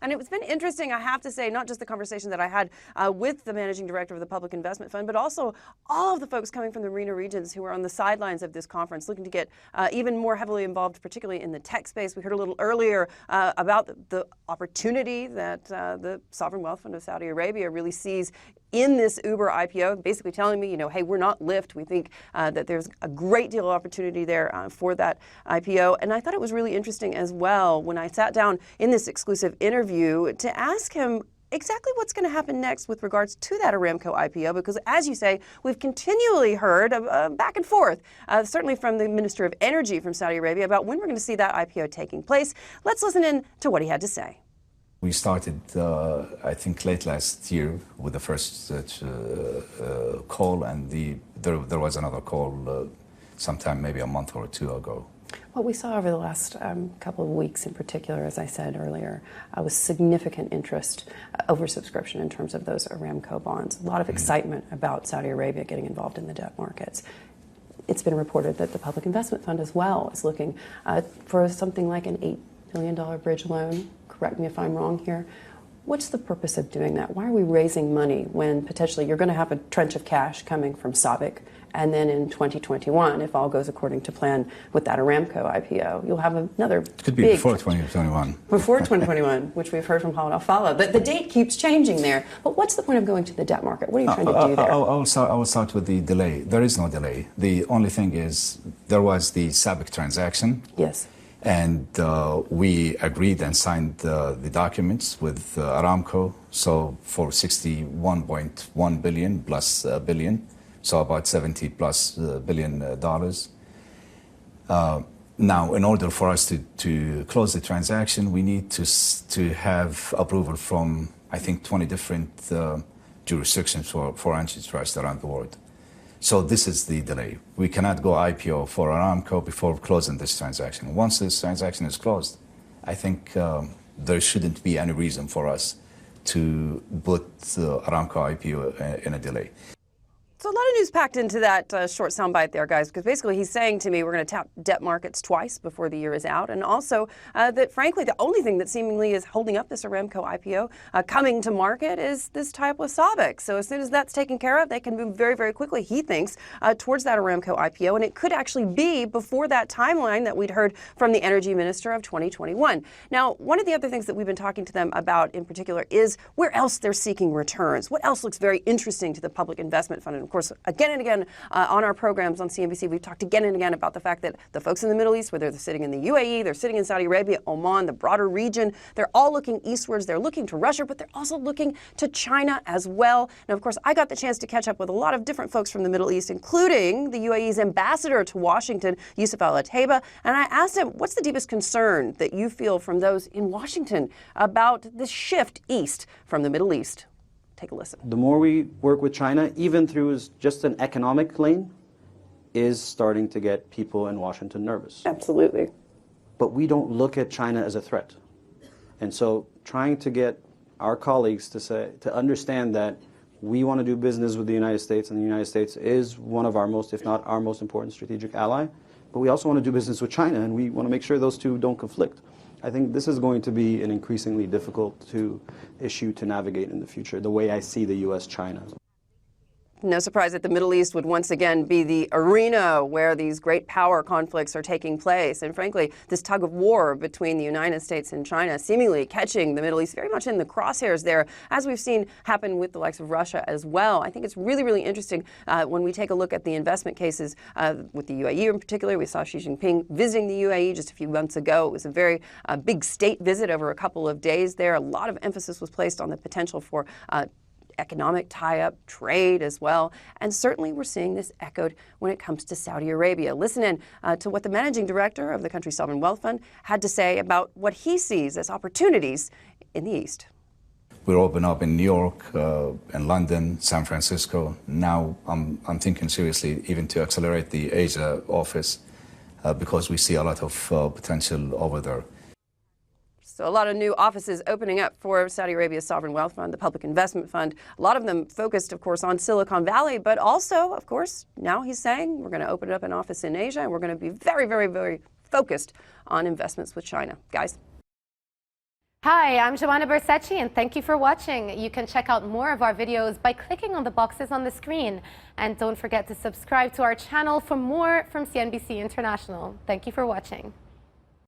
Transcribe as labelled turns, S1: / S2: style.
S1: And it's been interesting, I have to say, not just the conversation that I had with the managing director of the Public Investment Fund, but also all of the folks coming from the MENA regions who are on the sidelines of this conference, looking to get even more heavily involved, particularly in the tech space. We heard a little earlier about the opportunity that the Sovereign Wealth Fund of Saudi Arabia really sees in this Uber IPO, basically telling me, hey, we're not Lyft. We think that there's a great deal of opportunity there for that IPO. And I thought it was really interesting as well when I sat down in this exclusive interview to ask him exactly what's going to happen next with regards to that Aramco IPO, because as you say, we've continually heard back and forth, certainly from the Minister of Energy from Saudi Arabia, about when we're going to see that IPO taking place. Let's listen in to what he had to say.
S2: We started, I think, late last year with the first call, and there was another call sometime maybe a month or two ago.
S3: What we saw over the last couple of weeks in particular, as I said earlier, was significant interest, oversubscription in terms of those Aramco bonds. A lot of excitement about Saudi Arabia getting involved in the debt markets. It's been reported that the Public Investment Fund as well is looking for something like an $8 billion bridge loan. Correct me if I'm wrong here. What's the purpose of doing that? Why are we raising money when potentially you're going to have a trench of cash coming from SABIC, and then in 2021, if all goes according to plan with that Aramco IPO, you'll have another
S2: It could be before 2021.
S3: Before 2021, which we've heard from Paul Al-Fala. The date keeps changing there. But what's the point of going to the debt market? What are you trying to do there?
S2: I will start with the delay. There is no delay. The only thing is there was the SABIC transaction.
S3: Yes.
S2: And we agreed and signed the documents with Aramco, so for $61.1 billion plus billion, so about $70 plus billion. Now, in order for us to close the transaction, we need to have approval from, I think, 20 different jurisdictions for antitrust around the world. So this is the delay. We cannot go IPO for Aramco before closing this transaction. Once this transaction is closed, I think there shouldn't be any reason for us to put Aramco IPO in a delay.
S1: So a lot of news packed into that short soundbite there, guys, because basically he's saying to me we're going to tap debt markets twice before the year is out, and also that, frankly, the only thing that seemingly is holding up this Aramco IPO coming to market is this tie-up with SABIC. So as soon as that's taken care of, they can move very, very quickly, he thinks, towards that Aramco IPO, and it could actually be before that timeline that we'd heard from the Energy Minister of 2021. Now, one of the other things that we've been talking to them about in particular is where else they're seeking returns. What else looks very interesting to the Public Investment Fund? And of course, again and again on our programs on CNBC, we've talked again and again about the fact that the folks in the Middle East, whether they're sitting in the UAE, they're sitting in Saudi Arabia, Oman, the broader region, they're all looking eastwards. They're looking to Russia, but they're also looking to China as well. Now, of course, I got the chance to catch up with a lot of different folks from the Middle East, including the UAE's ambassador to Washington, Yusuf Al-Ataiba, and I asked him, what's the deepest concern that you feel from those in Washington about this shift east from the Middle East? Take a listen.
S4: The more we work with China, even through just an economic lane, is starting to get people in Washington nervous.
S3: Absolutely.
S4: But we don't look at China as a threat. And so trying to get our colleagues to understand that we want to do business with the United States, and the United States is one of our most, if not our most important strategic ally, but we also want to do business with China, and we want to make sure those two don't conflict. I think this is going to be an increasingly difficult issue to navigate in the future, the way I see the U.S.-China.
S1: No surprise that the Middle East would once again be the arena where these great power conflicts are taking place. And frankly, this tug of war between the United States and China seemingly catching the Middle East very much in the crosshairs there, as we've seen happen with the likes of Russia as well. I think it's really, really interesting when we take a look at the investment cases with the UAE in particular. We saw Xi Jinping visiting the UAE just a few months ago. It was a very big state visit over a couple of days there. A lot of emphasis was placed on the potential for economic tie-up, trade as well. And certainly we're seeing this echoed when it comes to Saudi Arabia. Listen in to what the managing director of the country's sovereign wealth fund had to say about what he sees as opportunities in the East.
S2: We're open up in New York, in London, San Francisco. Now I'm thinking seriously even to accelerate the Asia office because we see a lot of potential over there.
S1: So a lot of new offices opening up for Saudi Arabia's sovereign wealth fund, the Public Investment Fund. A lot of them focused, of course, on Silicon Valley, but also, of course, now he's saying we're going to open up an office in Asia, and we're going to be very, very, very focused on investments with China. Guys?
S5: Hi, I'm Joanna Bersecci, and thank you for watching. You can check out more of our videos by clicking on the boxes on the screen. And don't forget to subscribe to our channel for more from CNBC International. Thank you for watching.